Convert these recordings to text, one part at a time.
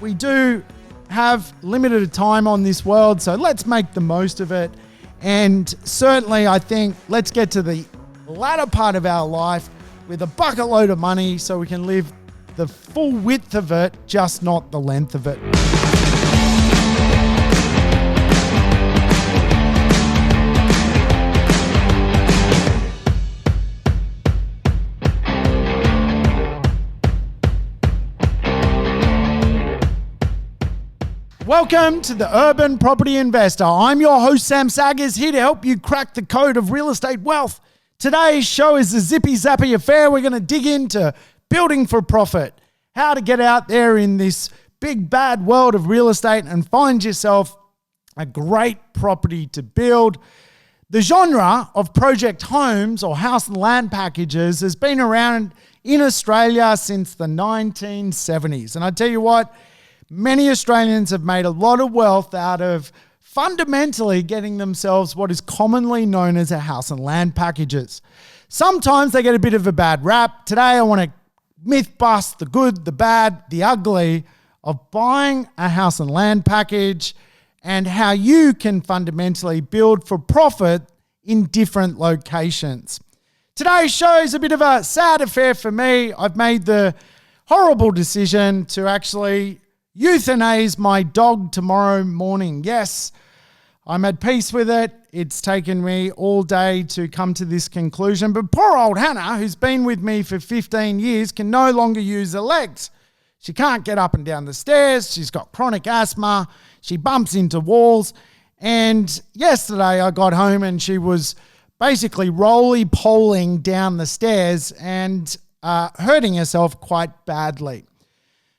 we do have limited time on this world, so let's make the most of it. And certainly, I think let's get to the latter part of our life with a bucket load of money so we can live the full width of it, just not the length of it. Welcome to the Urban Property Investor. I'm your host, Sam Saggers, here to help you crack the code of real estate wealth. Today's show is a zippy-zappy affair. We're going to dig into building for profit, how to get out there in this big, bad world of real estate and find yourself a great property to build. The genre of project homes or house and land packages has been around in Australia since the 1970s. And I tell you what, many Australians have made a lot of wealth out of fundamentally getting themselves what is commonly known as a house and land packages. Sometimes they get a bit of a bad rap. Today I want to myth bust the good, the bad, the ugly of buying a house and land package and how you can fundamentally build for profit in different locations. Today's show is a bit of a sad affair for me. I've made the horrible decision to actually euthanize my dog tomorrow morning. Yes, I'm at peace with it. It's taken me all day to come to this conclusion. But poor old Hannah, who's been with me for 15 years, can no longer use her legs. She can't get up and down the stairs. She's got chronic asthma. She bumps into walls. And yesterday I got home and she was basically roly-poling down the stairs and hurting herself quite badly.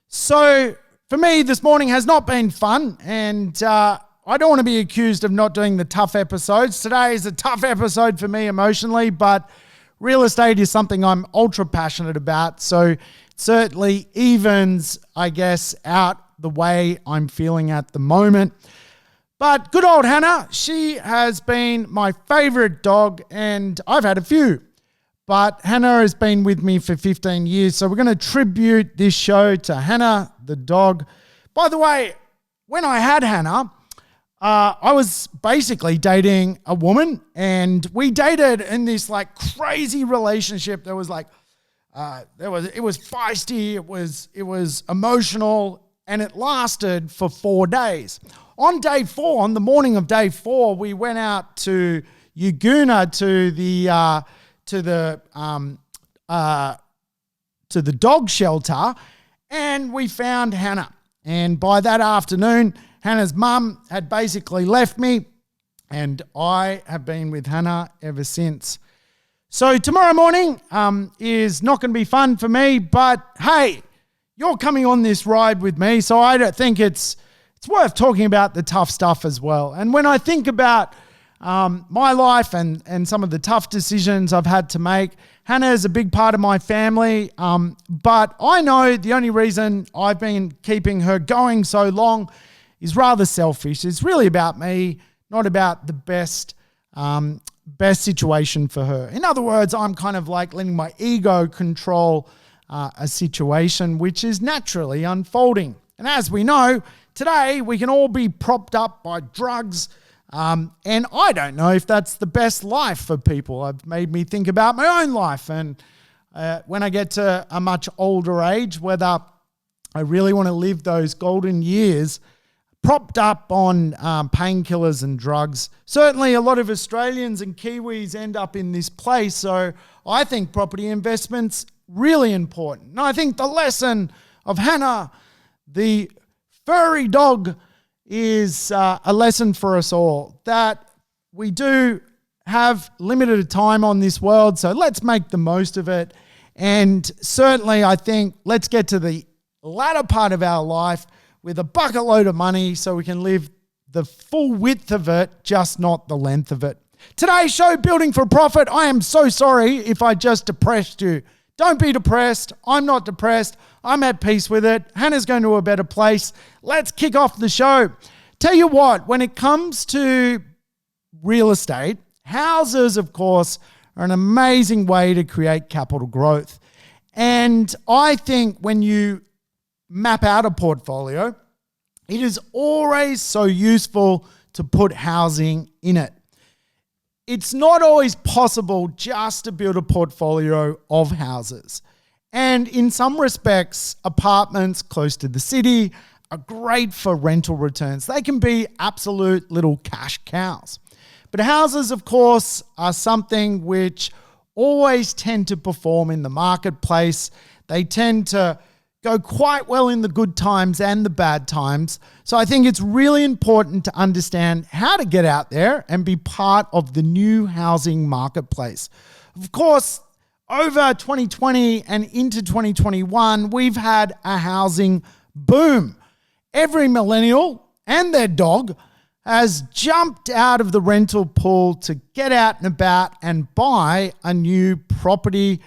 So for me, this morning has not been fun, and I don't want to be accused of not doing the tough episodes. Today is a tough episode for me emotionally, but real estate is something I'm ultra passionate about, so it certainly evens, I guess, out the way I'm feeling at the moment. But good old Hannah, she has been my favorite dog, and I've had a few. But Hannah has been with me for 15 years, so we're going to tribute this show to Hannah, the dog. By the way, when I had Hannah, I was basically dating a woman, and we dated in this like crazy relationship that was like, it was feisty, it was emotional, and it lasted for 4 days. On day 4, on the morning of day 4, we went out to Yaguna to the dog shelter, and we found Hannah. And by that afternoon, Hannah's mum had basically left me, and I have been with Hannah ever since. So tomorrow morning is not going to be fun for me, but hey, you're coming on this ride with me, so I don't think it's worth talking about the tough stuff as well. And when I think about my life and some of the tough decisions I've had to make, Hannah is a big part of my family, but I know the only reason I've been keeping her going so long is rather selfish. It's really about me, not about the best situation for her. In other words, I'm kind of like letting my ego control a situation which is naturally unfolding. And as we know, today we can all be propped up by drugs, and I don't know if that's the best life for people. It's made me think about my own life, and when I get to a much older age, whether I really want to live those golden years propped up on painkillers and drugs. Certainly a lot of Australians and Kiwis end up in this place, so I think property investment's really important. And I think the lesson of Hannah, the furry dog, is a lesson for us all, that we do have limited time on this world, so let's make the most of it. And certainly I think let's get to the latter part of our life with a bucket load of money so we can live the full width of it, just not the length of it. Today's show, Building for Profit. I am so sorry if I just depressed you. Don't be depressed. I'm not depressed. I'm at peace with it. Hannah's going to a better place. Let's kick off the show. Tell you what, when it comes to real estate, houses, of course, are an amazing way to create capital growth. And I think when you map out a portfolio, it is always so useful to put housing in it. It's not always possible just to build a portfolio of houses. And in some respects, apartments close to the city are great for rental returns. They can be absolute little cash cows. But houses, of course, are something which always tend to perform in the marketplace. They tend to go quite well in the good times and the bad times. So I think it's really important to understand how to get out there and be part of the new housing marketplace. Of course, over 2020 and into 2021, we've had a housing boom. Every millennial and their dog has jumped out of the rental pool to get out and about and buy a new property.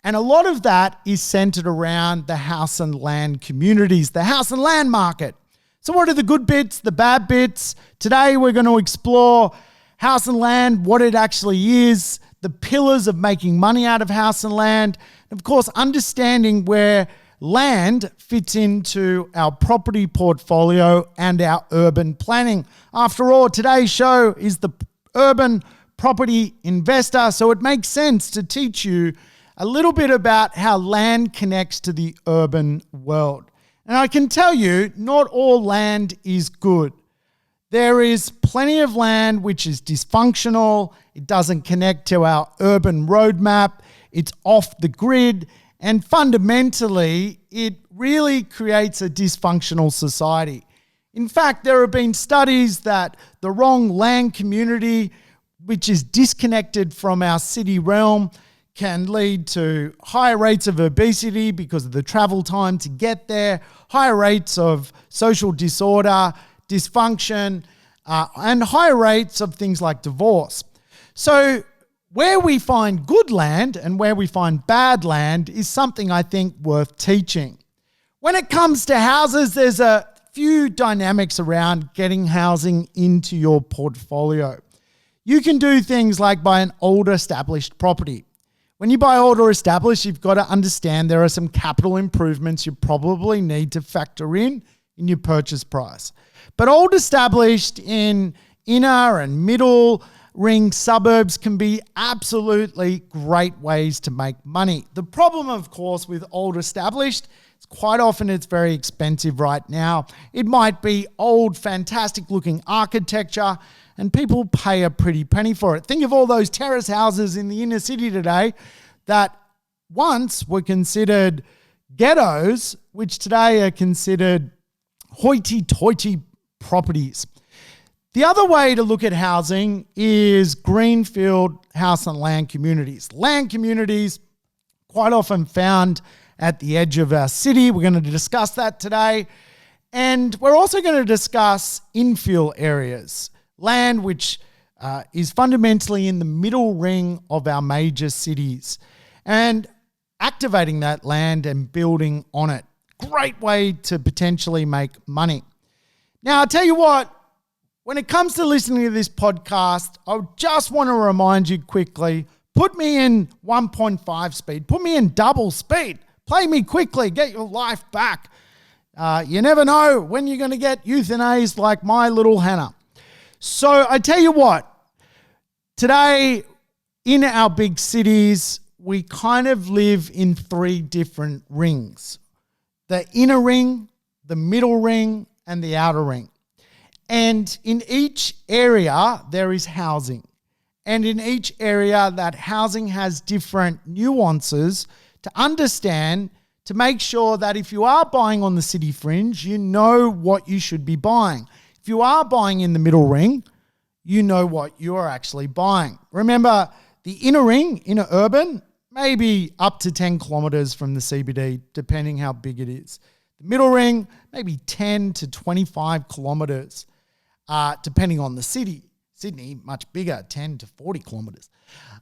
And a lot of that is centered around the house and land communities, the house and land market. So what are the good bits, the bad bits? Today we're going to explore house and land, what it actually is, the pillars of making money out of house and land, and of course, understanding where land fits into our property portfolio and our urban planning. After all, today's show is the urban property investor, so it makes sense to teach you a little bit about how land connects to the urban world. And I can tell you, not all land is good. There is plenty of land which is dysfunctional. It doesn't connect to our urban roadmap. It's off the grid. And fundamentally, it really creates a dysfunctional society. In fact, there have been studies that the wrong land community, which is disconnected from our city realm, can lead to higher rates of obesity because of the travel time to get there, higher rates of social disorder, dysfunction, and higher rates of things like divorce. So where we find good land and where we find bad land is something I think worth teaching. When it comes to houses, there's a few dynamics around getting housing into your portfolio. You can do things like buy an older established property. When you buy old or established, you've got to understand there are some capital improvements you probably need to factor in your purchase price. But old established in inner and middle ring suburbs can be absolutely great ways to make money. The problem, of course, with old established, is quite often it's very expensive right now. It might be old, fantastic looking architecture, and people pay a pretty penny for it. Think of all those terrace houses in the inner city today that once were considered ghettos, which today are considered hoity-toity properties. The other way to look at housing is greenfield house and land communities. Land communities quite often found at the edge of our city. We're going to discuss that today. And we're also going to discuss infill areas. Land which is fundamentally in the middle ring of our major cities, and activating that land and building on it. Great way to potentially make money. Now, I'll tell you what, when it comes to listening to this podcast, I just want to remind you quickly, put me in 1.5 speed, put me in double speed, play me quickly, get your life back. You never know when you're going to get euthanized like my little Hannah. So I tell you what, today in our big cities, we kind of live in three different rings. The inner ring, the middle ring, and the outer ring. And in each area, there is housing. And in each area, that housing has different nuances to understand, to make sure that if you are buying on the city fringe, you know what you should be buying. If you are buying in the middle ring, you know what you're actually buying. Remember, the inner ring, inner urban, maybe up to 10 kilometers from the CBD, depending how big it is. The middle ring, maybe 10 to 25 kilometers, depending on the city. Sydney, much bigger, 10 to 40 kilometers.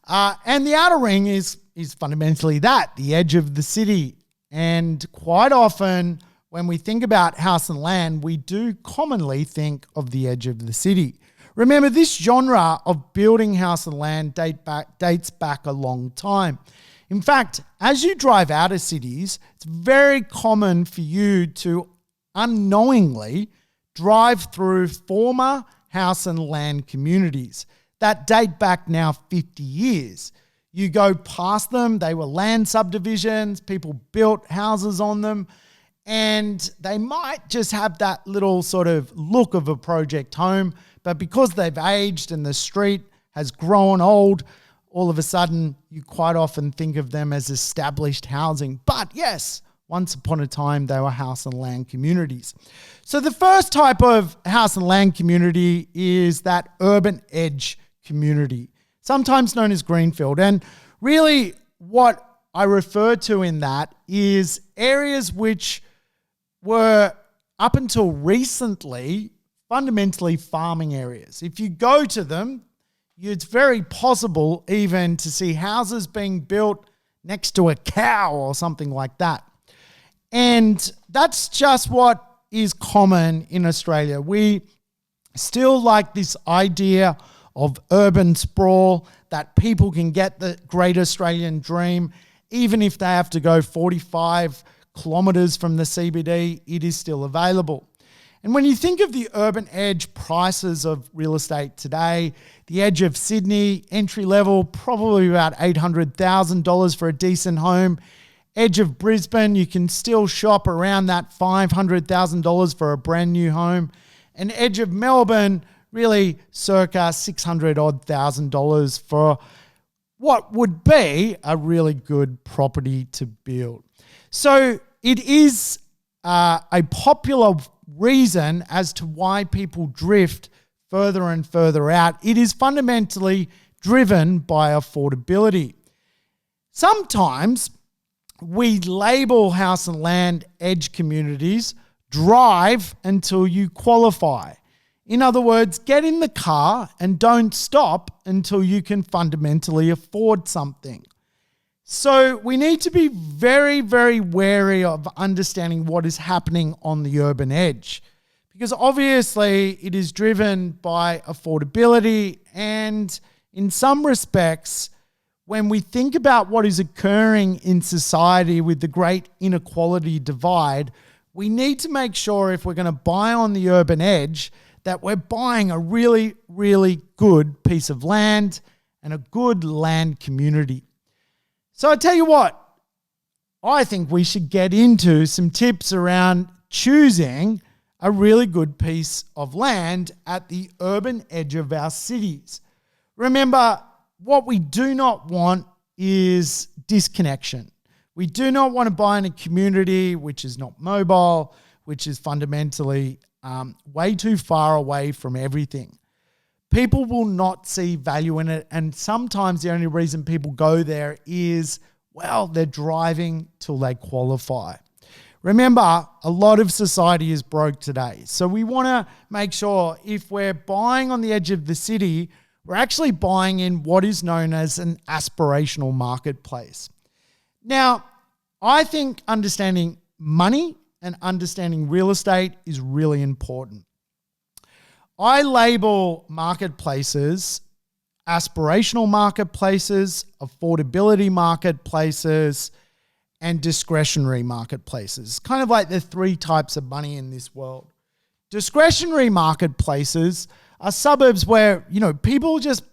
And the outer ring is fundamentally that, the edge of the city. And quite often, when we think about house and land, we do commonly think of the edge of the city. Remember, this genre of building house and land dates back a long time. In fact, as you drive out of cities, it's very common for you to unknowingly drive through former house and land communities that date back now 50 years. You go past them, they were land subdivisions, people built houses on them, and they might just have that little sort of look of a project home, but because they've aged and the street has grown old, all of a sudden you quite often think of them as established housing. But yes, once upon a time they were house and land communities. So the first type of house and land community is that urban edge community, sometimes known as greenfield. And really what I refer to in that is areas which were up until recently fundamentally farming areas. If you go to them, it's very possible even to see houses being built next to a cow or something like that. And that's just what is common in Australia. We still like this idea of urban sprawl, that people can get the great Australian dream. Even if they have to go 45 kilometres from the CBD, it is still available. And when you think of the urban edge prices of real estate today, the edge of Sydney, entry level, probably about $800,000 for a decent home. Edge of Brisbane, you can still shop around that $500,000 for a brand new home. And edge of Melbourne, really circa $600,000 for what would be a really good property to build. So it is a popular reason as to why people drift further and further out. It is fundamentally driven by affordability. Sometimes we label house and land edge communities drive until you qualify. In other words, get in the car and don't stop until you can fundamentally afford something. So we need to be very, very wary of understanding what is happening on the urban edge, because obviously it is driven by affordability, and in some respects, when we think about what is occurring in society with the great inequality divide, we need to make sure if we're going to buy on the urban edge that we're buying a really, really good piece of land and a good land community. So I tell you what, I think we should get into some tips around choosing a really good piece of land at the urban edge of our cities. Remember, what we do not want is disconnection. We do not want to buy in a community which is not mobile, which is fundamentally way too far away from everything. People will not see value in it, and sometimes the only reason people go there is, well, they're driving till they qualify. Remember, a lot of society is broke today, so we want to make sure if we're buying on the edge of the city, we're actually buying in what is known as an aspirational marketplace. Now, I think understanding money and understanding real estate is really important. I label marketplaces aspirational marketplaces, affordability marketplaces, and discretionary marketplaces. Kind of like the three types of money in this world. Discretionary marketplaces are suburbs where, people just,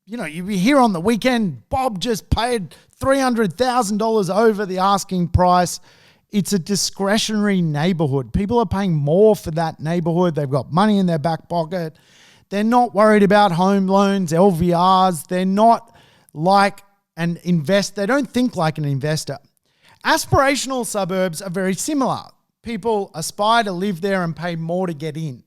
you hear on the weekend, Bob just paid $300,000 over the asking price. It's a discretionary neighborhood. People are paying more for that neighborhood. They've got money in their back pocket. They're not worried about home loans, LVRs. They're not like an investor. They don't think like an investor. Aspirational suburbs are very similar. People aspire to live there and pay more to get in.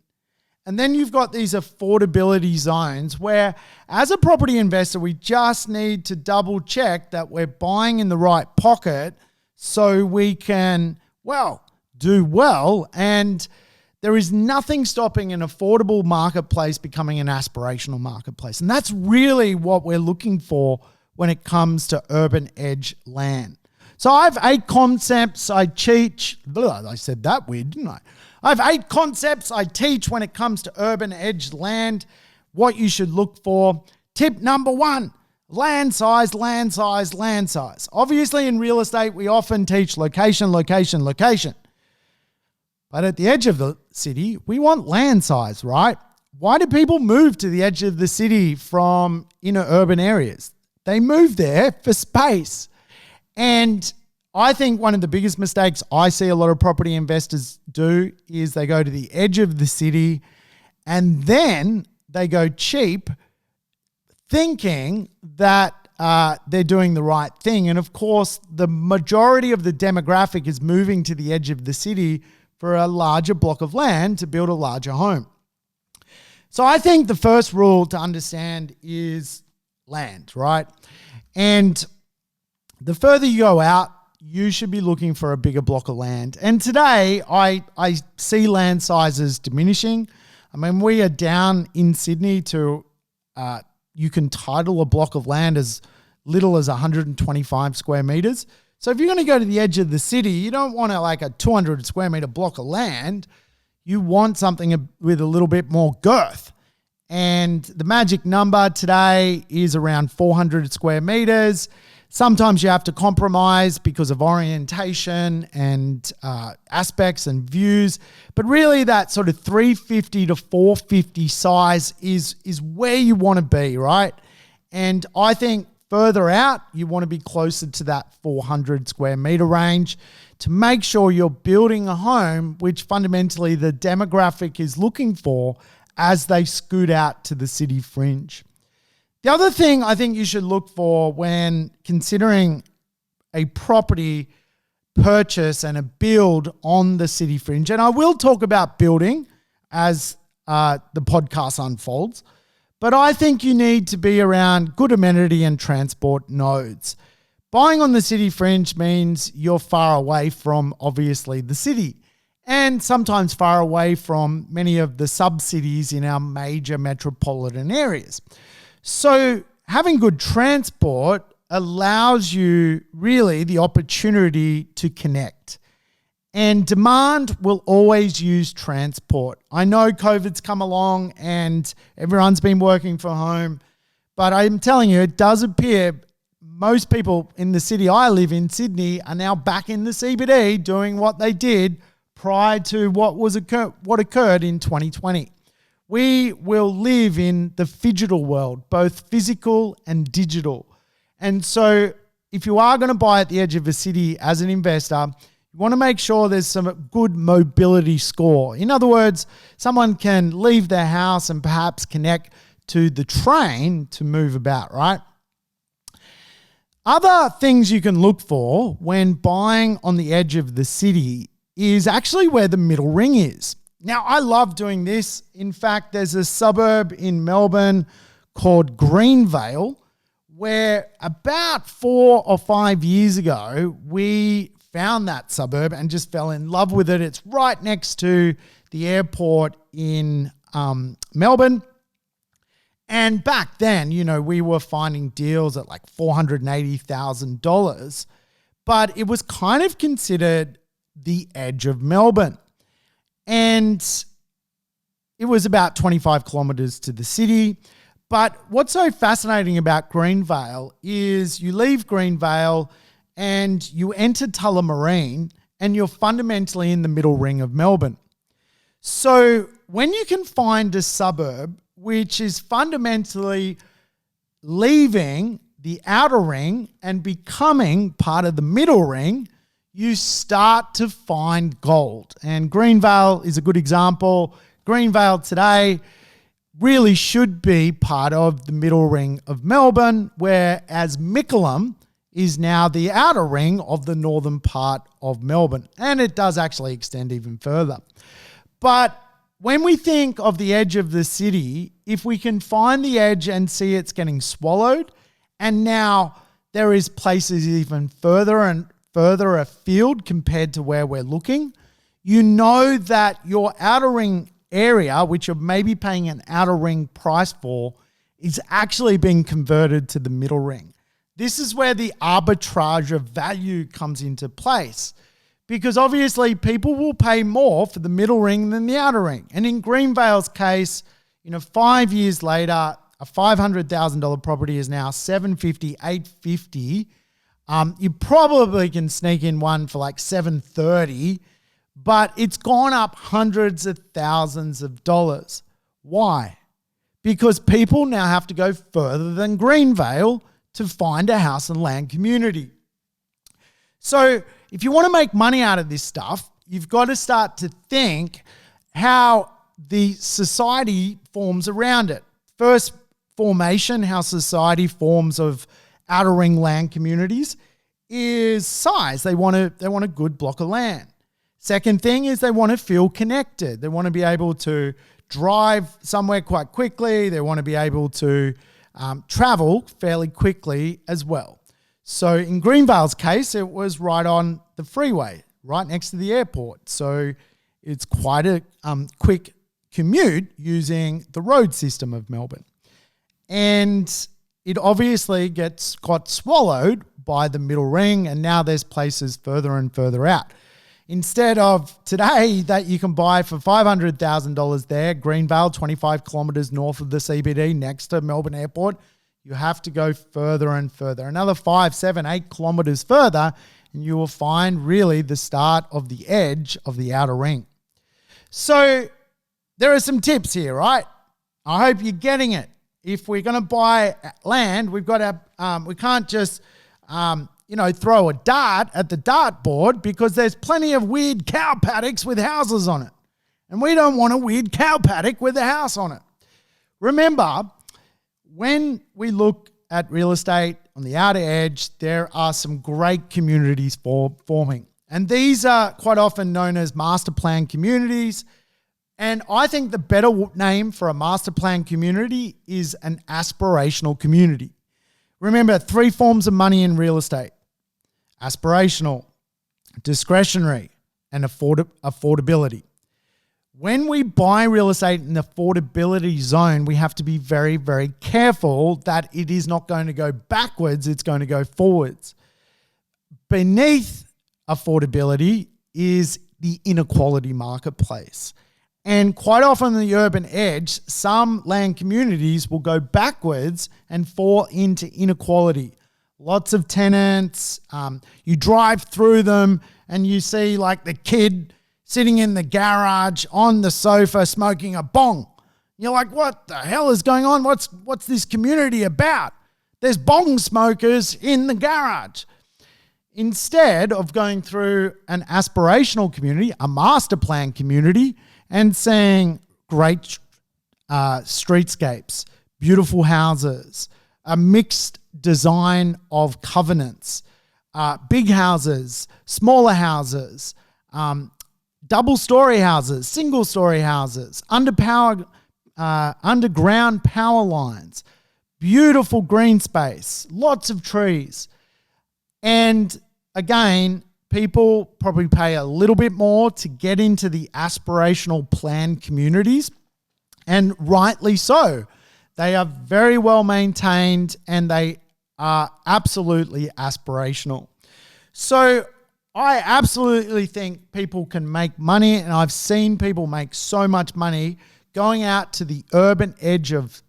And then you've got these affordability zones where, as a property investor, we just need to double check that we're buying in the right pocket so we can, do well. And there is nothing stopping an affordable marketplace becoming an aspirational marketplace. And that's really what we're looking for when it comes to urban edge land. So I have 8 concepts I teach. I said that weird, didn't I? I have 8 concepts I teach when it comes to urban edge land, what you should look for. Tip number 1, Land size, land size, land size. Obviously, in real estate, we often teach location, location, location. But at the edge of the city, we want land size, right? Why do people move to the edge of the city from inner urban areas? They move there for space. And I think one of the biggest mistakes I see a lot of property investors do is they go to the edge of the city and then they go cheap, thinking that they're doing the right thing. And of course, the majority of the demographic is moving to the edge of the city for a larger block of land to build a larger home. So I think the first rule to understand is land, right? And the further you go out, you should be looking for a bigger block of land. And today, I see land sizes diminishing. I mean, we are down in Sydney to, you can title a block of land as little as 125 square meters. So if you're going to go to the edge of the city, you don't want like a 200 square meter block of land. You want something with a little bit more girth. And the magic number today is around 400 square meters. Sometimes you have to compromise because of orientation and aspects and views. But really that sort of 350 to 450 size is where you want to be, right? And I think further out, you want to be closer to that 400 square meter range to make sure you're building a home which fundamentally the demographic is looking for as they scoot out to the city fringe. The other thing I think you should look for when considering a property purchase and a build on the city fringe, and I will talk about building as the podcast unfolds, but I think you need to be around good amenity and transport nodes. Buying on the city fringe means you're far away from, obviously, the city and sometimes far away from many of the sub-cities in our major metropolitan areas. So having good transport allows you really the opportunity to connect. And demand will always use transport. I know COVID's come along and everyone's been working from home, but I'm telling you, it does appear most people in the city I live in, Sydney, are now back in the CBD doing what they did prior to what occurred in 2020. We will live in the phygital world, both physical and digital. And so if you are going to buy at the edge of a city as an investor, you want to make sure there's some good mobility score. In other words, someone can leave their house and perhaps connect to the train to move about, right? Other things you can look for when buying on the edge of the city is actually where the middle ring is. Now, I love doing this. In fact, there's a suburb in Melbourne called Greenvale where about 4 or 5 years ago, we found that suburb and just fell in love with it. It's right next to the airport in Melbourne. And back then, we were finding deals at like $480,000, but it was kind of considered the edge of Melbourne. And it was about 25 kilometers to the city. But what's so fascinating about Greenvale is you leave Greenvale and you enter Tullamarine and you're fundamentally in the middle ring of Melbourne. So when you can find a suburb which is fundamentally leaving the outer ring and becoming part of the middle ring, you start to find gold. And Greenvale is a good example. Greenvale today really should be part of the middle ring of Melbourne, whereas Mickleham is now the outer ring of the northern part of Melbourne. And it does actually extend even further. But when we think of the edge of the city, if we can find the edge and see it's getting swallowed, and now there is places even further and further afield compared to where we're looking, you know that your outer ring area, which you're maybe paying an outer ring price for, is actually being converted to the middle ring. This is where the arbitrage of value comes into place, because obviously people will pay more for the middle ring than the outer ring. And in Greenvale's case, 5 years later, a $500,000 property is now $750, $850. You probably can sneak in one for like $730, but it's gone up hundreds of thousands of dollars. Why? Because people now have to go further than Greenvale to find a house and land community. So if you want to make money out of this stuff, you've got to start to think how the society forms around it. First formation, how society forms of outer ring land communities, is size. They want a good block of land. Second thing is they want to feel connected. They want to be able to drive somewhere quite quickly. They want to be able to travel fairly quickly as well. So in Greenvale's case, it was right on the freeway, right next to the airport. So it's quite a quick commute using the road system of Melbourne. And it obviously got swallowed by the middle ring, and now there's places further and further out. Instead of today that you can buy for $500,000 there, Greenvale, 25 kilometres north of the CBD, next to Melbourne Airport, you have to go further and further. Another 5, 7, 8 kilometres further, and you will find really the start of the edge of the outer ring. So there are some tips here, right? I hope you're getting it. If we're going to buy land, we've got to, we can't just, throw a dart at the dartboard, because there's plenty of weird cow paddocks with houses on it. And we don't want a weird cow paddock with a house on it. Remember, when we look at real estate on the outer edge, there are some great communities forming. And these are quite often known as master plan communities. And I think the better name for a master plan community is an aspirational community. Remember, 3 forms of money in real estate: aspirational, discretionary, and affordability. When we buy real estate in the affordability zone, we have to be very, very careful that it is not going to go backwards, it's going to go forwards. Beneath affordability is the inequality marketplace. And quite often on the urban edge, some land communities will go backwards and fall into inequality. Lots of tenants, you drive through them and you see like the kid sitting in the garage on the sofa smoking a bong. You're like, what the hell is going on? What's this community about? There's bong smokers in the garage. Instead of going through an aspirational community, a master plan community, and seeing great streetscapes, beautiful houses, a mixed design of covenants, big houses, smaller houses, double-story houses, single-story houses, underground power lines, beautiful green space, lots of trees. And again, people probably pay a little bit more to get into the aspirational planned communities, and rightly so. They are very well maintained and they are absolutely aspirational. So I absolutely think people can make money, and I've seen people make so much money going out to the urban edge of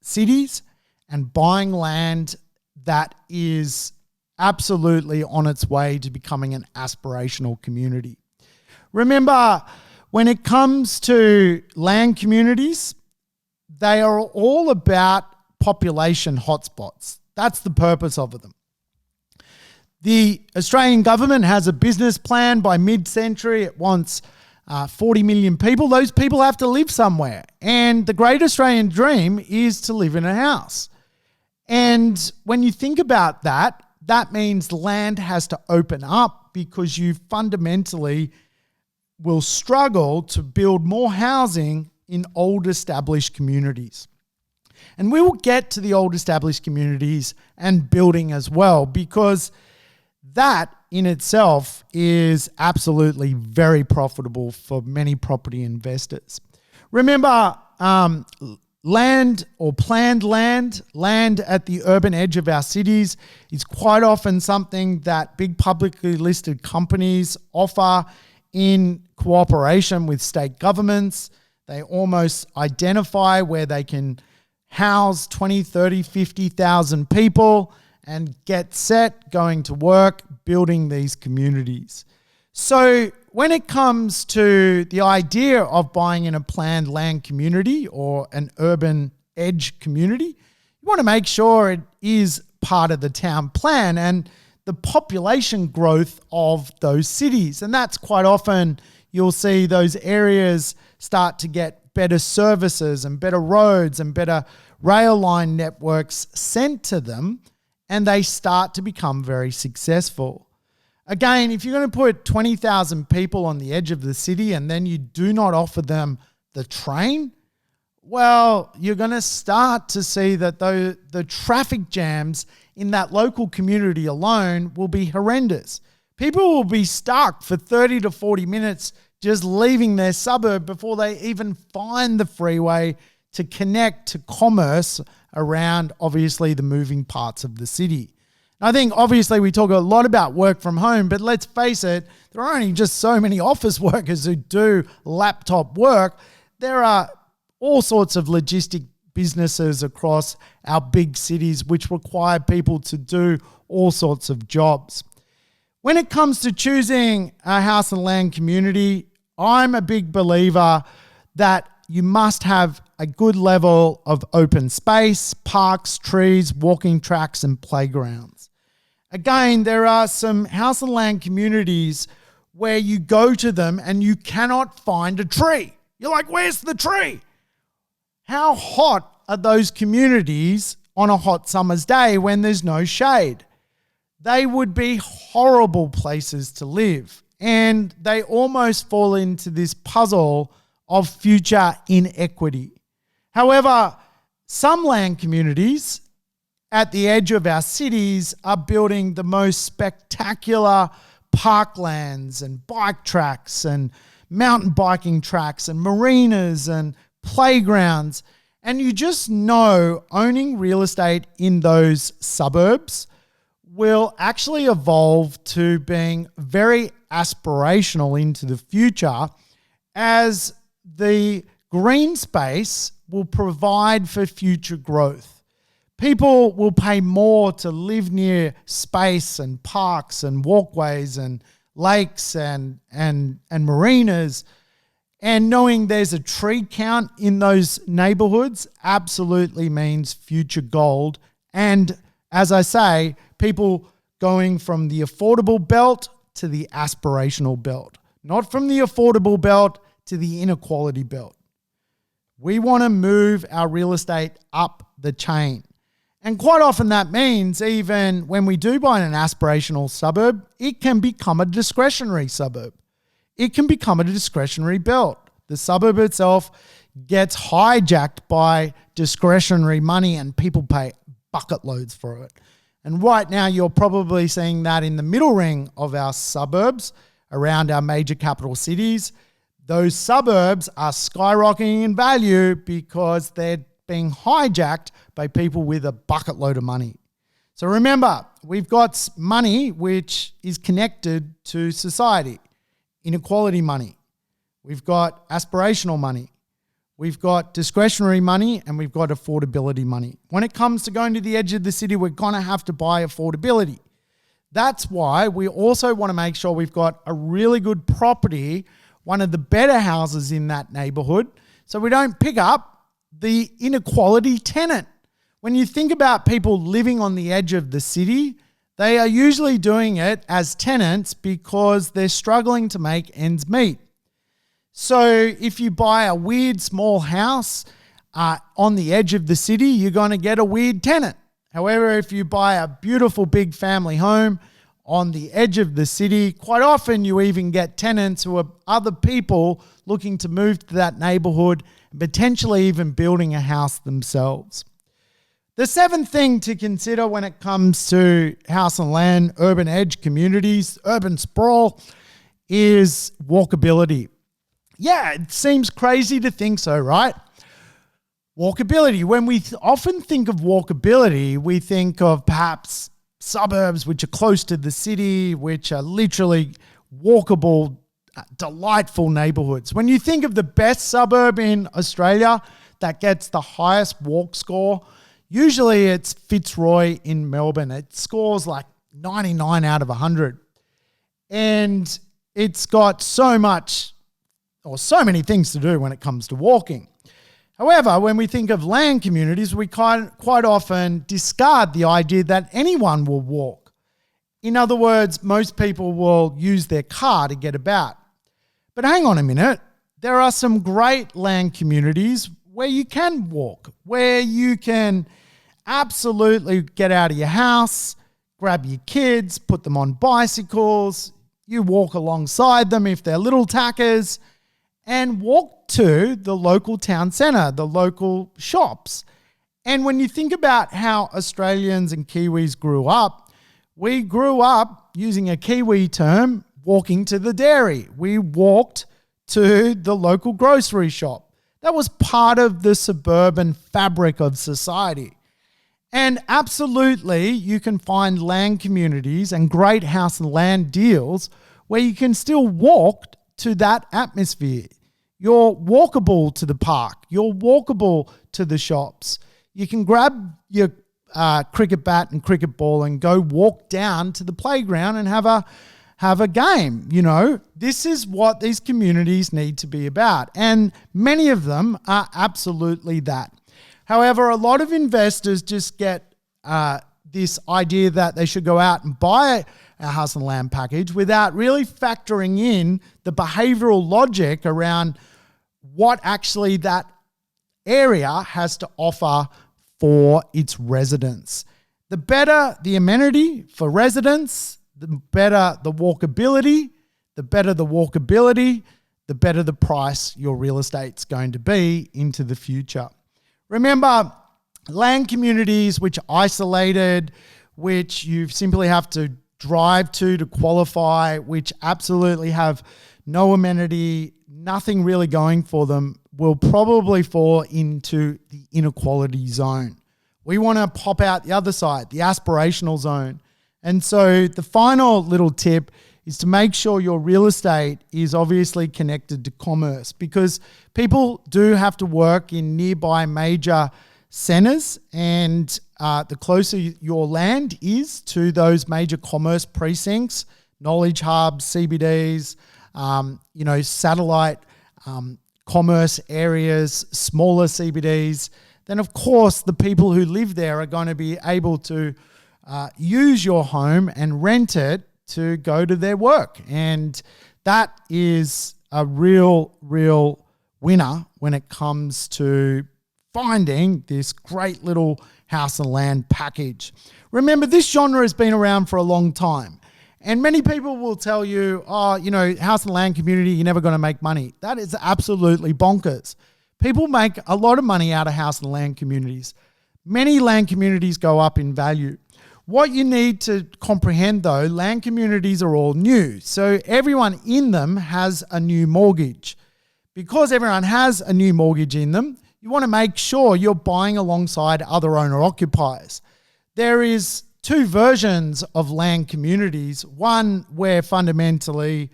cities and buying land that is absolutely on its way to becoming an aspirational community. Remember, when it comes to land communities, they are all about population hotspots. That's the purpose of them. The Australian government has a business plan. By mid-century, it wants 40 million people. Those people have to live somewhere. And the great Australian dream is to live in a house. And when you think about that, that means land has to open up, because you fundamentally will struggle to build more housing in old established communities. And we will get to the old established communities and building as well, because that in itself is absolutely very profitable for many property investors. Remember, land or planned land at the urban edge of our cities is quite often something that big publicly listed companies offer in cooperation with state governments. They almost identify where they can house 20, 30, 50,000 people and get set, going to work, building these communities. So when it comes to the idea of buying in a planned land community or an urban edge community, you want to make sure it is part of the town plan and the population growth of those cities. And that's quite often you'll see those areas start to get better services and better roads and better rail line networks sent to them, and they start to become very successful. Again, if you're going to put 20,000 people on the edge of the city and then you do not offer them the train, well, you're going to start to see that the traffic jams in that local community alone will be horrendous. People will be stuck for 30 to 40 minutes just leaving their suburb before they even find the freeway to connect to commerce around, obviously, the moving parts of the city. I think, obviously, we talk a lot about work from home, but let's face it, there are only just so many office workers who do laptop work. There are all sorts of logistic businesses across our big cities which require people to do all sorts of jobs. When it comes to choosing a house and land community, I'm a big believer that you must have a good level of open space, parks, trees, walking tracks, and playgrounds. Again, there are some house and land communities where you go to them and you cannot find a tree. You're like, where's the tree? How hot are those communities on a hot summer's day when there's no shade? They would be horrible places to live, and they almost fall into this puzzle of future inequity. However, some land communities at the edge of our cities are building the most spectacular parklands and bike tracks and mountain biking tracks and marinas and playgrounds. And you just know owning real estate in those suburbs will actually evolve to being very aspirational into the future, as the green space will provide for future growth. People will pay more to live near space and parks and walkways and lakes and marinas. And knowing there's a tree count in those neighborhoods absolutely means future gold. And as I say, people going from the affordable belt to the aspirational belt, not from the affordable belt to the inequality belt. We want to move our real estate up the chain. And quite often that means even when we do buy an aspirational suburb, it can become a discretionary suburb. It can become a discretionary belt. The suburb itself gets hijacked by discretionary money and people pay bucket loads for it. And right now you're probably seeing that in the middle ring of our suburbs around our major capital cities. Those suburbs are skyrocketing in value because they're being hijacked by people with a bucket load of money. So remember, we've got money which is connected to society, inequality money. We've got aspirational money. We've got discretionary money, and we've got affordability money. When it comes to going to the edge of the city, we're going to have to buy affordability. That's why we also want to make sure we've got a really good property, one of the better houses in that neighborhood, so we don't pick up the inequality tenant. When you think about people living on the edge of the city, they are usually doing it as tenants because they're struggling to make ends meet. So if you buy a weird small house on the edge of the city, you're going to get a weird tenant. However, if you buy a beautiful big family home on the edge of the city, quite often you even get tenants who are other people looking to move to that neighborhood and potentially even building a house themselves. The seventh thing to consider when it comes to house and land, urban edge communities, urban sprawl, is walkability. Yeah, it seems crazy to think so, right? Walkability. When we often think of walkability, we think of perhaps suburbs which are close to the city, which are literally walkable, delightful neighborhoods. When you think of the best suburb in Australia, that gets the highest walk score, usually it's Fitzroy in Melbourne. It scores like 99 out of 100. And it's got so many things to do when it comes to walking. However, when we think of land communities, we quite often discard the idea that anyone will walk. In other words, most people will use their car to get about. But hang on a minute, there are some great land communities where you can walk, where you can absolutely get out of your house, grab your kids, put them on bicycles, you walk alongside them if they're little tackers, and walk to the local town centre, the local shops. And when you think about how Australians and Kiwis grew up, we grew up, using a Kiwi term, walking to the dairy. We walked to the local grocery shop. That was part of the suburban fabric of society. And absolutely, you can find land communities and great house and land deals where you can still walk to that atmosphere. You're walkable to the park. You're walkable to the shops. You can grab your cricket bat and cricket ball and go walk down to the playground and have a game. You know, this is what these communities need to be about. And many of them are absolutely that. However, a lot of investors just get this idea that they should go out and buy a house and land package without really factoring in the behavioral logic around what actually that area has to offer for its residents. The better the amenity for residents, the better the walkability, the better the price your real estate's going to be into the future. Remember, land communities which are isolated, which you simply have to drive to qualify, which absolutely have no amenity, nothing really going for them, will probably fall into the inequality zone. We want to pop out the other side, the aspirational zone. And so the final little tip is to make sure your real estate is obviously connected to commerce, because people do have to work in nearby major centres, and the closer your land is to those major commerce precincts, knowledge hubs, CBDs, satellite commerce areas, smaller CBDs, then of course the people who live there are going to be able to use your home and rent it to go to their work. And that is a real winner when it comes to finding this great little house and land package. Remember, this genre has been around for a long time. And many people will tell you, house and land community, you're never going to make money. That is absolutely bonkers. People make a lot of money out of house and land communities. Many land communities go up in value. What you need to comprehend, though, land communities are all new. So everyone in them has a new mortgage. Because everyone has a new mortgage in them, you want to make sure you're buying alongside other owner-occupiers. There is two versions of land communities. One where fundamentally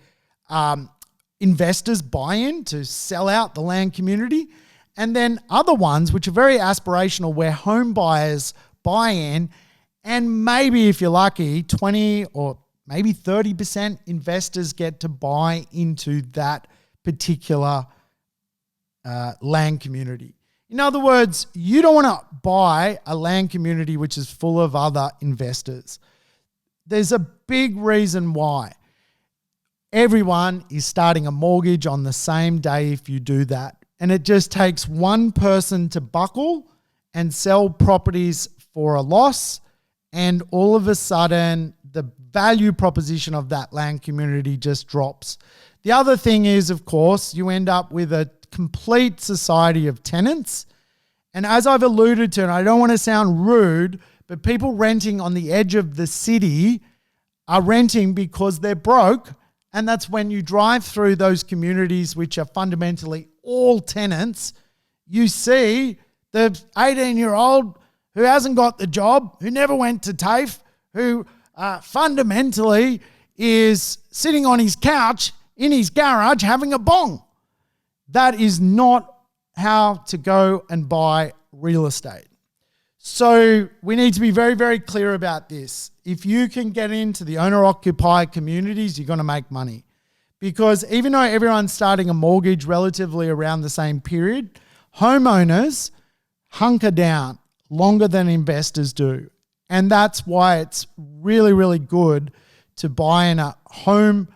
investors buy in to sell out the land community, and then other ones which are very aspirational where home buyers buy in, and maybe if you're lucky, 20 or maybe 30% investors get to buy into that particular land community. In other words, you don't want to buy a land community which is full of other investors. There's a big reason why. Everyone is starting a mortgage on the same day if you do that. And it just takes one person to buckle and sell properties for a loss, and all of a sudden the value proposition of that land community just drops. The other thing is, of course, you end up with a complete society of tenants. And as I've alluded to, and I don't want to sound rude, but people renting on the edge of the city are renting because they're broke. And that's when you drive through those communities, which are fundamentally all tenants, you see the 18-year-old who hasn't got the job, who never went to TAFE, who fundamentally is sitting on his couch in his garage having a bong. That is not how to go and buy real estate. So we need to be very, very clear about this. If you can get into the owner-occupied communities, you're going to make money. Because even though everyone's starting a mortgage relatively around the same period, homeowners hunker down longer than investors do. And that's why it's really, really good to buy in a home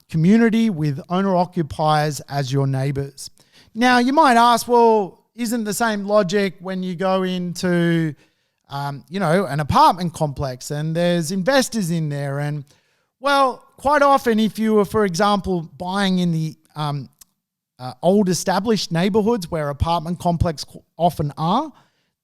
community with owner-occupiers as your neighbours. Now, you might ask, well, isn't the same logic when you go into, an apartment complex and there's investors in there? And, well, quite often if you were, for example, buying in the old established neighbourhoods where apartment complexes often are,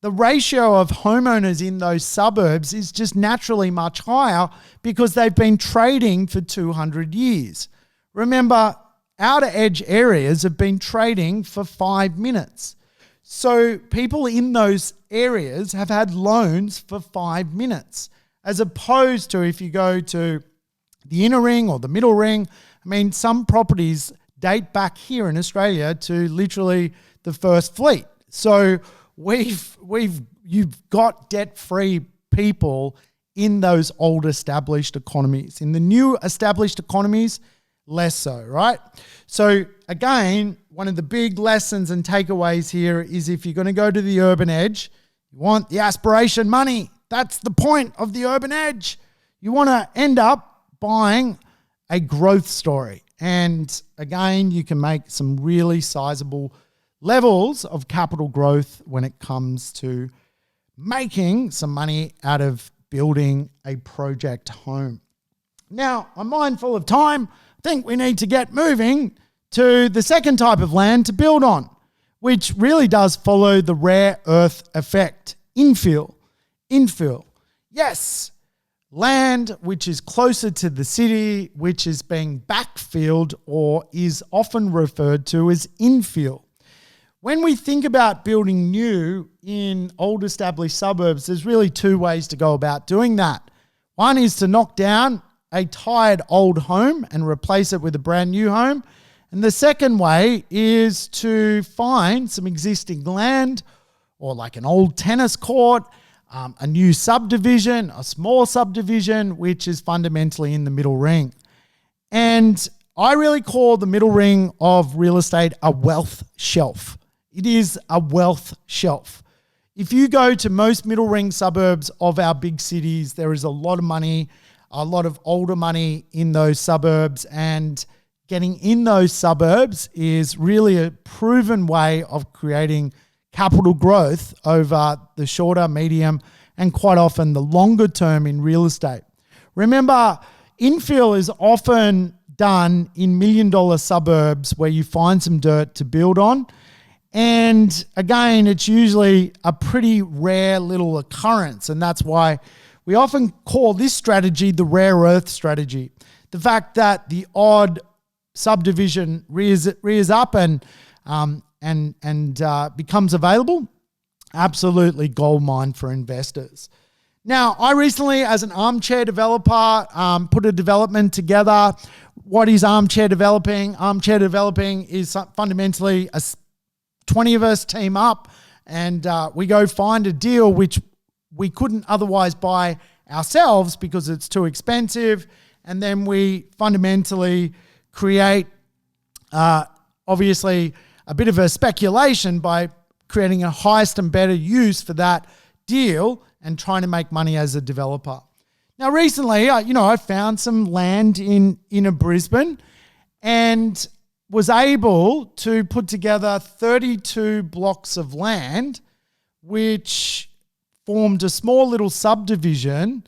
the ratio of homeowners in those suburbs is just naturally much higher because they've been trading for 200 years. Remember, outer edge areas have been trading for 5 minutes. So people in those areas have had loans for 5 minutes, as opposed to if you go to the inner ring or the middle ring. I mean, some properties date back here in Australia to literally the first fleet. So you've got debt-free people in those old established economies. In the new established economies, less so, right? So again, one of the big lessons and takeaways here is if you're going to go to the urban edge, you want the aspiration money. That's the point of the urban edge. You want to end up buying a growth story. And again, you can make some really sizable levels of capital growth when it comes to making some money out of building a project home. Now, I'm mindful of time. I think we need to get moving to the second type of land to build on, which really does follow the rare earth effect. Infill. Yes, land which is closer to the city, which is being backfilled or is often referred to as infill. When we think about building new in old established suburbs, there's really two ways to go about doing that. One is to knock down a tired old home and replace it with a brand new home. And the second way is to find some existing land or like an old tennis court, a new subdivision, a small subdivision, which is fundamentally in the middle ring. And I really call the middle ring of real estate a wealth shelf. It is a wealth shelf. If you go to most middle ring suburbs of our big cities, there is a lot of money, a lot of older money in those suburbs, and getting in those suburbs is really a proven way of creating capital growth over the shorter, medium, and quite often the longer term in real estate. Remember, infill is often done in $1 million suburbs where you find some dirt to build on. And again, it's usually a pretty rare little occurrence. And that's why we often call this strategy the rare earth strategy. The fact that the odd subdivision rears up and becomes available, absolutely gold mine for investors. Now, I recently, as an armchair developer, put a development together. What is armchair developing? Armchair developing is fundamentally 20 of us team up and we go find a deal which we couldn't otherwise buy ourselves because it's too expensive. And then we fundamentally create, obviously, a bit of a speculation by creating a highest and better use for that deal and trying to make money as a developer. Now, recently, I found some land in inner Brisbane and was able to put together 32 blocks of land, which formed a small little subdivision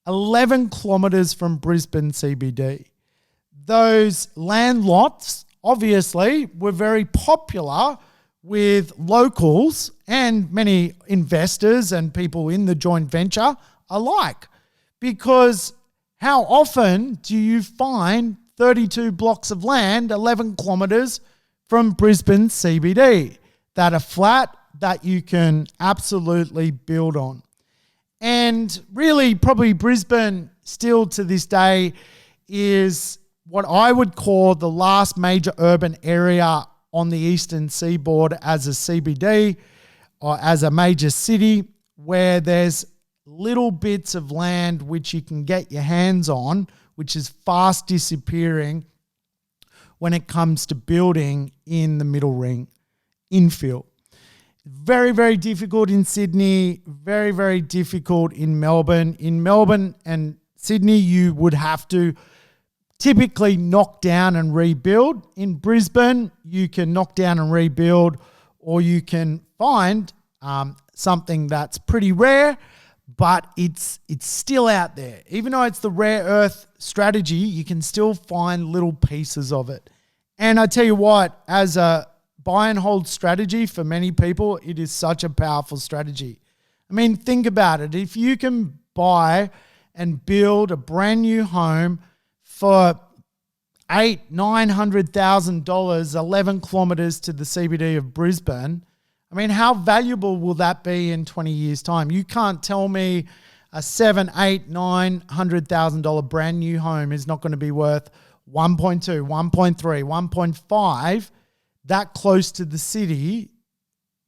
11 kilometres from Brisbane CBD. Those land lots, obviously, were very popular with locals and many investors and people in the joint venture alike. Because how often do you find 32 blocks of land 11 kilometres from Brisbane CBD that are flat, that you can absolutely build on? And really, probably Brisbane still to this day is what I would call the last major urban area on the eastern seaboard as a CBD or as a major city where there's little bits of land which you can get your hands on, which is fast disappearing when it comes to building in the middle ring, infill. Very, very difficult in Sydney, very, very difficult in Melbourne. In Melbourne and Sydney, you would have to typically knock down and rebuild. In Brisbane, you can knock down and rebuild, or you can find something that's pretty rare, but it's still out there. Even though it's the rare earth strategy, you can still find little pieces of it. And I tell you what, as a buy and hold strategy for many people, it is such a powerful strategy. I mean, think about it. If you can buy and build a brand new home for $800,000-$900,000, 11 kilometers to the CBD of Brisbane, I mean, how valuable will that be in 20 years' time? You can't tell me a $700,000, $800,000, $900,000 brand new home is not going to be worth 1.2, 1.3, 1.5 that close to the city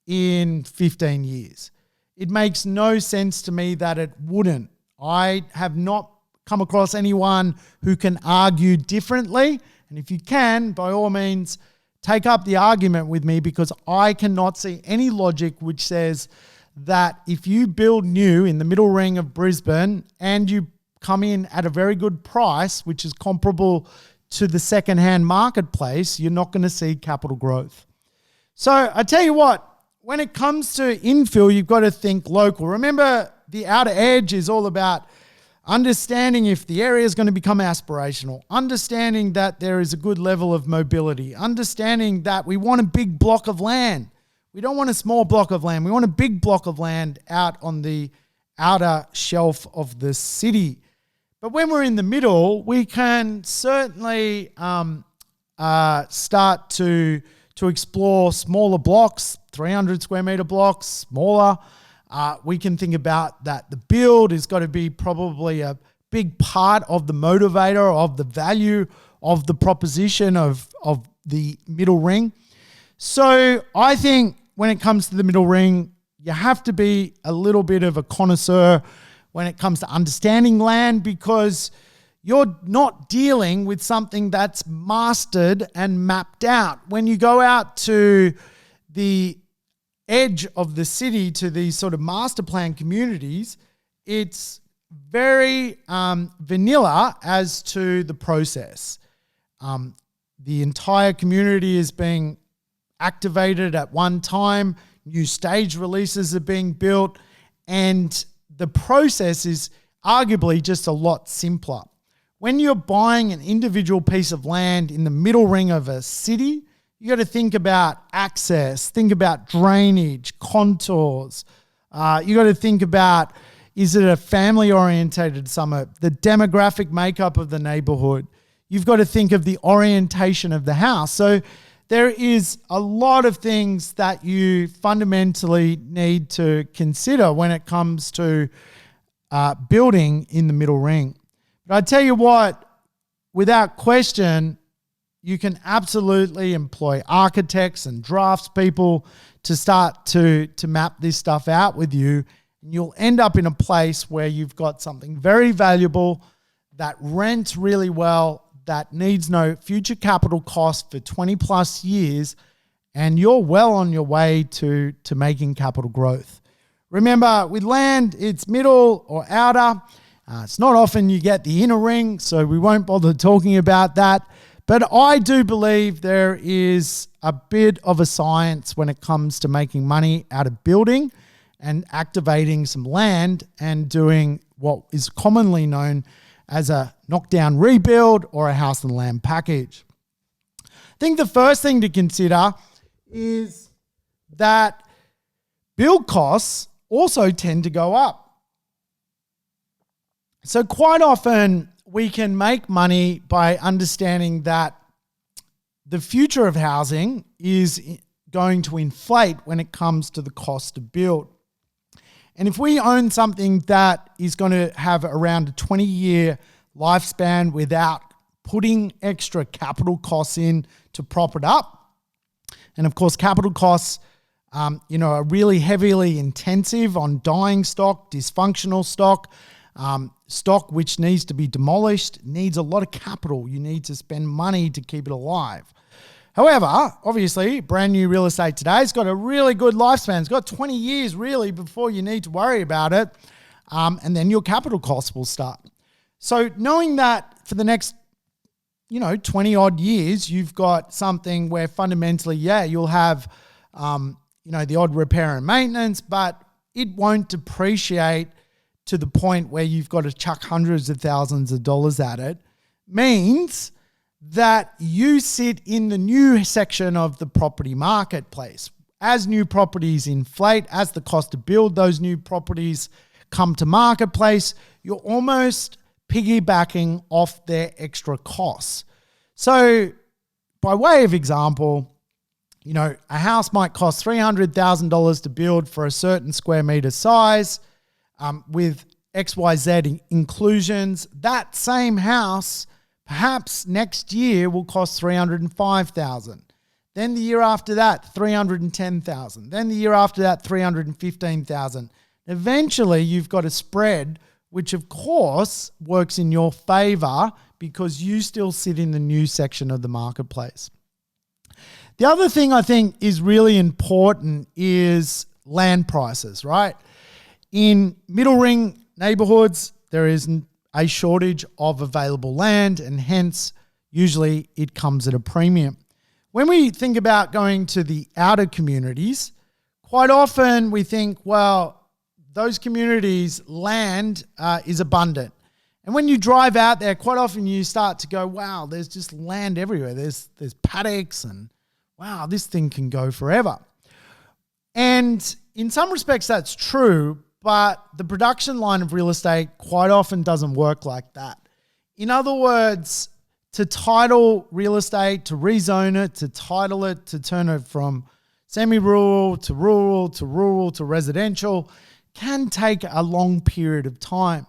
in 15 years. It makes no sense to me that it wouldn't. I have not come across anyone who can argue differently. And if you can, by all means, take up the argument with me, because I cannot see any logic which says that if you build new in the middle ring of Brisbane and you come in at a very good price, which is comparable to the secondhand marketplace, you're not going to see capital growth. So I tell you what, when it comes to infill, you've got to think local. Remember, the outer edge is all about understanding if the area is going to become aspirational, understanding that there is a good level of mobility, understanding that we want a big block of land. We don't want a small block of land. We want a big block of land out on the outer shelf of the city. But when we're in the middle, we can certainly start to explore smaller blocks, 300 square meter blocks, smaller. We can think about that the build has got to be probably a big part of the motivator of the value of the proposition of the middle ring. So I think when it comes to the middle ring, you have to be a little bit of a connoisseur when it comes to understanding land, because you're not dealing with something that's mastered and mapped out. When you go out to the edge of the city, to these sort of master plan communities, it's very vanilla as to the process. The entire community is being activated at one time, new stage releases are being built, and the process is arguably just a lot simpler. When you're buying an individual piece of land in the middle ring of a city, you got to think about access, think about drainage, contours. You got to think about, is it a family-orientated suburb, the demographic makeup of the neighborhood. You've got to think of the orientation of the house. So there is a lot of things that you fundamentally need to consider when it comes to building in the middle ring. But I tell you what, without question, you can absolutely employ architects and draftspeople to start to map this stuff out with you. And you'll end up in a place where you've got something very valuable that rents really well, that needs no future capital cost for 20 plus years, and you're well on your way to making capital growth. Remember, with land, it's middle or outer. It's not often you get the inner ring, so we won't bother talking about that. But I do believe there is a bit of a science when it comes to making money out of building and activating some land and doing what is commonly known as a knockdown rebuild or a house and land package. I think the first thing to consider is that build costs also tend to go up. So quite often we can make money by understanding that the future of housing is going to inflate when it comes to the cost to build. And if we own something that is going to have around a 20-year lifespan without putting extra capital costs in to prop it up, And of course, capital costs, are really heavily intensive on dying stock, dysfunctional stock, stock which needs to be demolished, needs a lot of capital. You need to spend money to keep it alive. However, obviously, brand new real estate today has got a really good lifespan. It's got 20 years really before you need to worry about it. And then your capital costs will start. So knowing that for the next 20 odd years, you've got something where fundamentally, you'll have, the odd repair and maintenance, but it won't depreciate to the point where you've got to chuck hundreds of thousands of dollars at it, means that you sit in the new section of the property marketplace. As new properties inflate, as the cost to build those new properties come to marketplace, you're almost piggybacking off their extra costs. So by way of example, a house might cost $300,000 to build for a certain square meter size with XYZ inclusions. That same house perhaps next year will cost $305,000. Then the year after that, $310,000. Then the year after that, $315,000. Eventually, you've got a spread, which of course works in your favor because you still sit in the new section of the marketplace. The other thing I think is really important is land prices, right? In middle ring neighborhoods, there isn't a shortage of available land, and hence usually it comes at a premium. When we think about going to the outer communities, quite often we think, well, those communities, land is abundant. And when you drive out there, quite often you start to go, wow, there's just land everywhere. There's paddocks and wow, this thing can go forever. And in some respects that's true, but the production line of real estate quite often doesn't work like that. In other words, to title real estate, to rezone it, to title it, to turn it from semi-rural to rural to rural to residential can take a long period of time.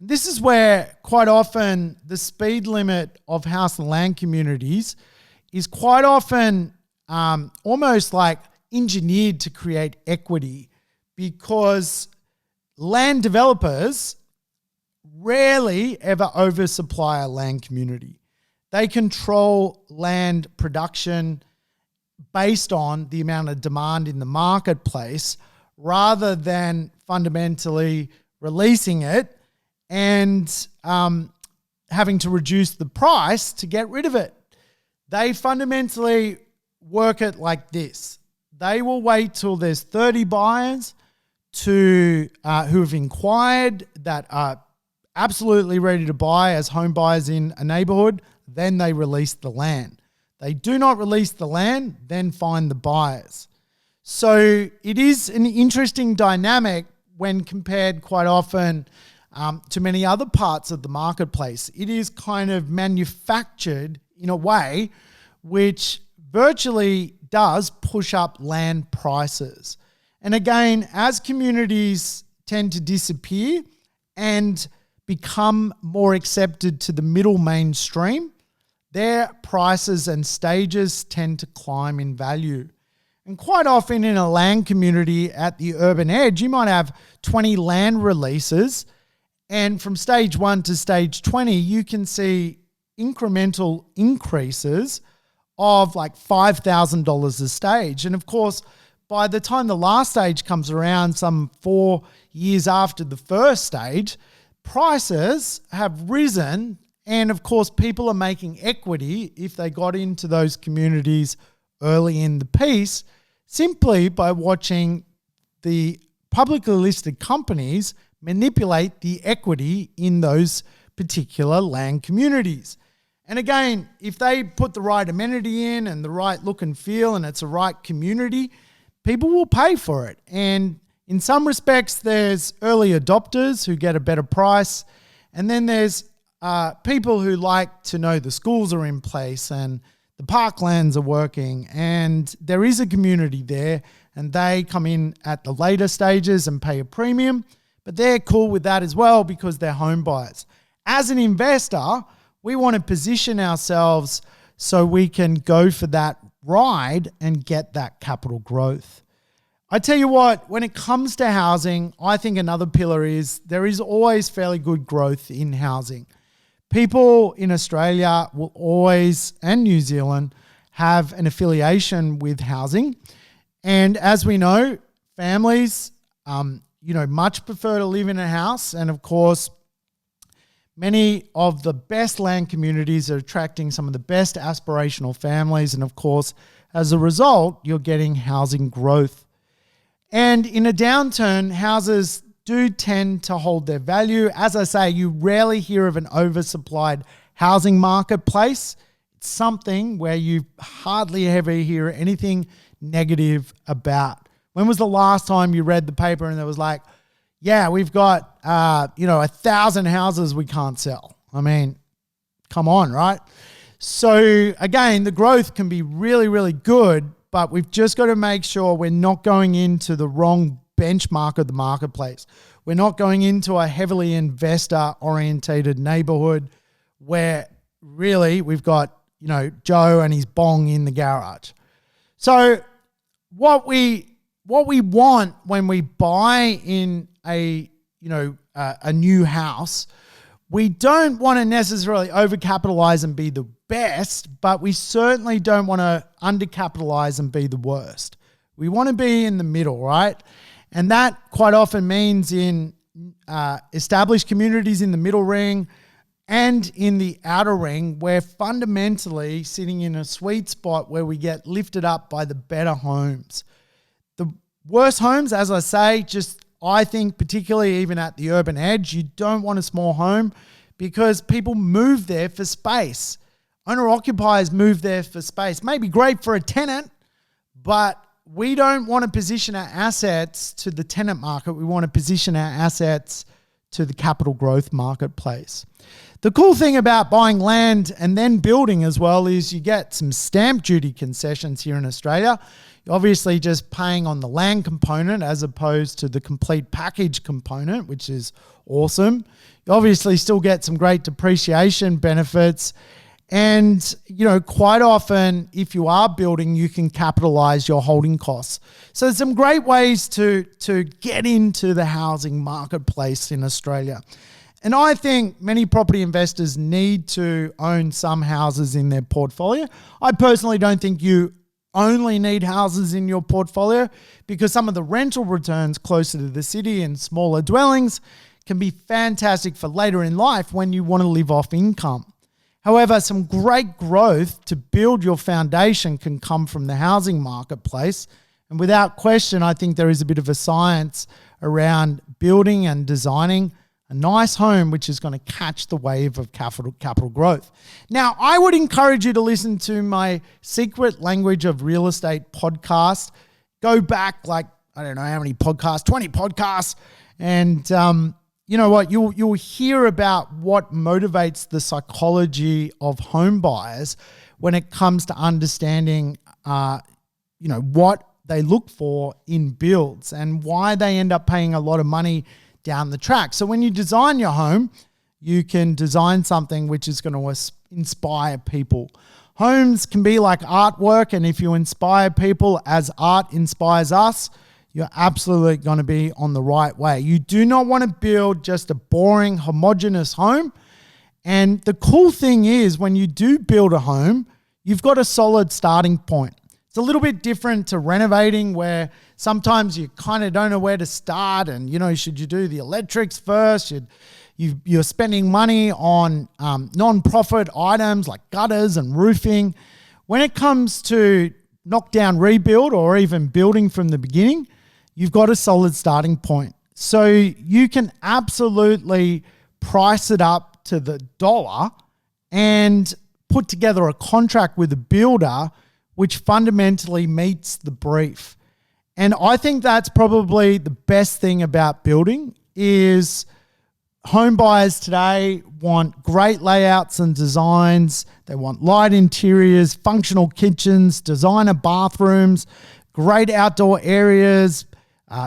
This is where quite often the speed limit of house and land communities is quite often almost like engineered to create equity, because land developers rarely ever oversupply a land community. They control land production based on the amount of demand in the marketplace rather than fundamentally releasing it and having to reduce the price to get rid of it. They fundamentally work it like this. They will wait till there's 30 buyers who have inquired that are absolutely ready to buy as home buyers in a neighborhood. Then they release the land. They do not release the land, then find the buyers. So it is an interesting dynamic when compared quite often to many other parts of the marketplace. It is kind of manufactured in a way which virtually does push up land prices. And again, as communities tend to disappear and become more accepted to the middle mainstream, their prices and stages tend to climb in value. And quite often in a land community at the urban edge, you might have 20 land releases, and from stage 1 to stage 20, you can see incremental increases of like $5,000 a stage. And of course, by the time the last stage comes around, some 4 years after the first stage, prices have risen. And of course, people are making equity if they got into those communities early in the piece, simply by watching the publicly listed companies manipulate the equity in those particular land communities. And again, if they put the right amenity in and the right look and feel and it's a right community, people will pay for it. And in some respects, there's early adopters who get a better price. And then there's people who like to know the schools are in place and the parklands are working and there is a community there, and they come in at the later stages and pay a premium, but they're cool with that as well because they're home buyers. As an investor, we want to position ourselves so we can go for that ride and get that capital growth. I tell you what, when it comes to housing, I think another pillar is there is always fairly good growth in housing. People in Australia will always, and New Zealand, have an affiliation with housing. And as we know, families, much prefer to live in a house. And of course, many of the best land communities are attracting some of the best aspirational families. And of course, as a result, you're getting housing growth. And in a downturn, houses do tend to hold their value. As I say, you rarely hear of an oversupplied housing marketplace. It's something where you hardly ever hear anything negative about. When was the last time you read the paper and there was like, yeah, we've got 1,000 houses we can't sell? I mean, come on, right? So again, the growth can be really, really good, but we've just got to make sure we're not going into the wrong benchmark of the marketplace. We're not going into a heavily investor-orientated neighborhood where really we've got, Joe and his bong in the garage. So what we want when we buy in a new house, we don't want to necessarily overcapitalize and be the best, but we certainly don't want to undercapitalize and be the worst. We want to be in the middle, right? And that quite often means in established communities in the middle ring and in the outer ring, we're fundamentally sitting in a sweet spot where we get lifted up by the better homes. The worst homes, as I say, I think particularly even at the urban edge, you don't want a small home because people move there for space. Owner-occupiers move there for space. Maybe great for a tenant, but we don't want to position our assets to the tenant market. We want to position our assets to the capital growth marketplace. The cool thing about buying land and then building as well is you get some stamp duty concessions here in Australia. You're obviously just paying on the land component as opposed to the complete package component, which is awesome. You obviously still get some great depreciation benefits. And, quite often, if you are building, you can capitalize your holding costs. So there's some great ways to get into the housing marketplace in Australia. And I think many property investors need to own some houses in their portfolio. I personally don't think you only need houses in your portfolio because some of the rental returns closer to the city and smaller dwellings can be fantastic for later in life when you want to live off income. However, some great growth to build your foundation can come from the housing marketplace. And without question, I think there is a bit of a science around building and designing a nice home which is going to catch the wave of capital growth. Now, I would encourage you to listen to my Secret Language of Real Estate podcast. Go back I don't know how many podcasts, 20 podcasts, and you know what? You'll hear about what motivates the psychology of home buyers when it comes to understanding, what they look for in builds and why they end up paying a lot of money down the track. So when you design your home, you can design something which is going to inspire people. Homes can be like artwork, and if you inspire people as art inspires us, you're absolutely going to be on the right way. You do not want to build just a boring, homogeneous home. And the cool thing is when you do build a home, you've got a solid starting point. It's a little bit different to renovating where sometimes you kind of don't know where to start and, should you do the electrics first? You're spending money on non-profit items like gutters and roofing. When it comes to knock-down rebuild or even building from the beginning, you've got a solid starting point. So you can absolutely price it up to the dollar and put together a contract with a builder which fundamentally meets the brief. And I think that's probably the best thing about building is home buyers today want great layouts and designs. They want light interiors, functional kitchens, designer bathrooms, great outdoor areas.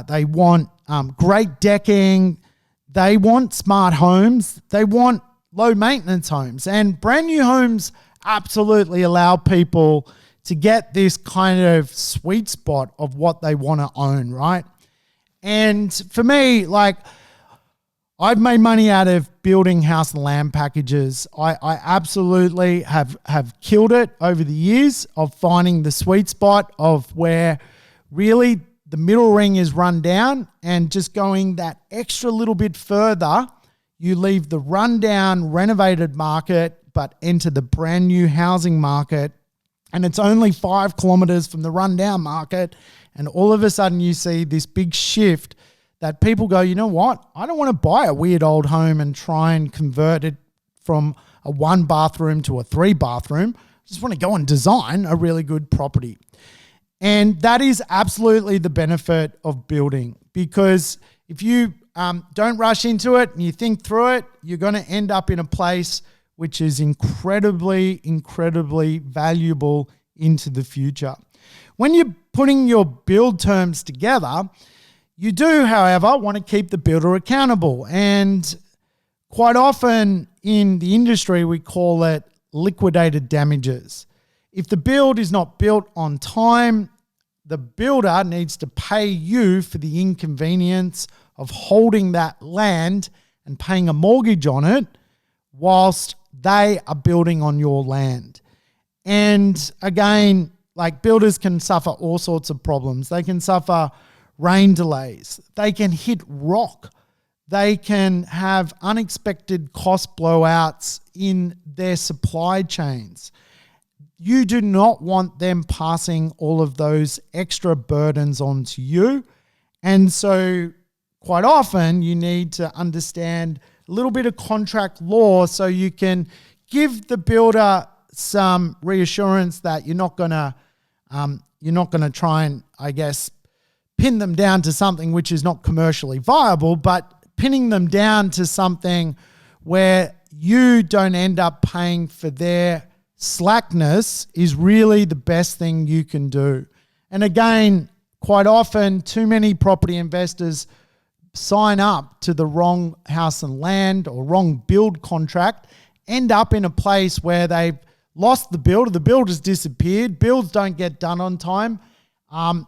They want great decking. They want smart homes. They want low maintenance homes. And brand new homes absolutely allow people to get this kind of sweet spot of what they want to own, right? And for me, like, I've made money out of building house and land packages. I absolutely have killed it over the years of finding the sweet spot of where really the middle ring is run down, and just going that extra little bit further, you leave the rundown renovated market but enter the brand new housing market. And it's only 5 kilometers from the rundown market. And all of a sudden you see this big shift that people go, you know what? I don't want to buy a weird old home and try and convert it from a 1 bathroom to a 3 bathroom. I just want to go and design a really good property. And that is absolutely the benefit of building, because if you don't rush into it and you think through it, you're going to end up in a place which is incredibly, incredibly valuable into the future. When you're putting your build terms together, you do, however, want to keep the builder accountable. And quite often in the industry, we call it liquidated damages. If the build is not built on time, the builder needs to pay you for the inconvenience of holding that land and paying a mortgage on it whilst they are building on your land. And again, like, builders can suffer all sorts of problems. They can suffer rain delays. They can hit rock. They can have unexpected cost blowouts in their supply chains. You do not want them passing all of those extra burdens onto you. And so quite often you need to understand a little bit of contract law so you can give the builder some reassurance that you're not going to try and, I guess, pin them down to something which is not commercially viable, but pinning them down to something where you don't end up paying for their slackness is really the best thing you can do. And again, quite often, too many property investors sign up to the wrong house and land or wrong build contract, end up in a place where they've lost the builder's disappeared, builds don't get done on time.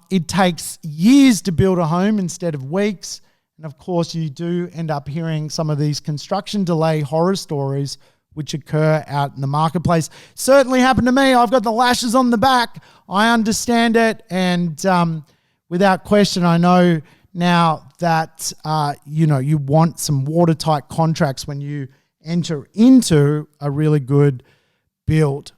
It takes years to build a home instead of weeks. And of course, you do end up hearing some of these construction delay horror stories which occur out in the marketplace. Certainly happened to me. I've got the lashes on the back. I understand it. And without question, I know now that, you want some watertight contracts when you enter into a really good build.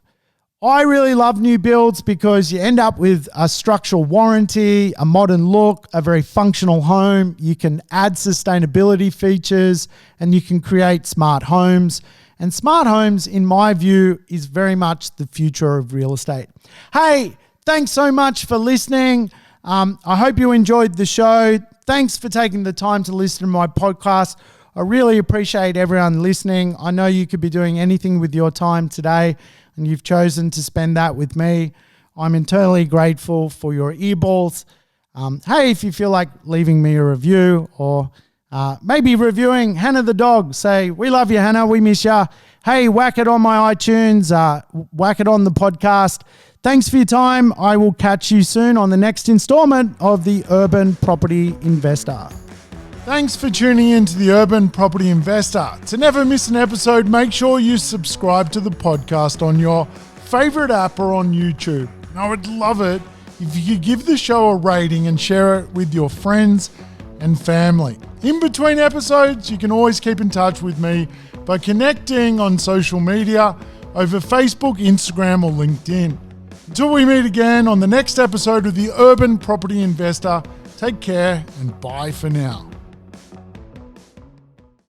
I really love new builds because you end up with a structural warranty, a modern look, a very functional home. You can add sustainability features and you can create smart homes. And smart homes, in my view, is very much the future of real estate. Hey, thanks so much for listening. I hope you enjoyed the show. Thanks for taking the time to listen to my podcast. I really appreciate everyone listening. I know you could be doing anything with your time today, and you've chosen to spend that with me. I'm eternally grateful for your earballs. Hey, if you feel like leaving me a review or maybe reviewing Hannah the dog, say, we love you, Hannah, we miss you. Hey, whack it on my iTunes, whack it on the podcast. Thanks for your time. I will catch you soon on the next installment of the Urban Property Investor. Thanks for tuning in to the Urban Property Investor. To never miss an episode, make sure you subscribe to the podcast on your favorite app or on YouTube. I would love it if you could give the show a rating and share it with your friends and family. In between episodes, you can always keep in touch with me by connecting on social media over Facebook, Instagram, or LinkedIn. Until we meet again on the next episode of the Urban Property Investor, take care and bye for now.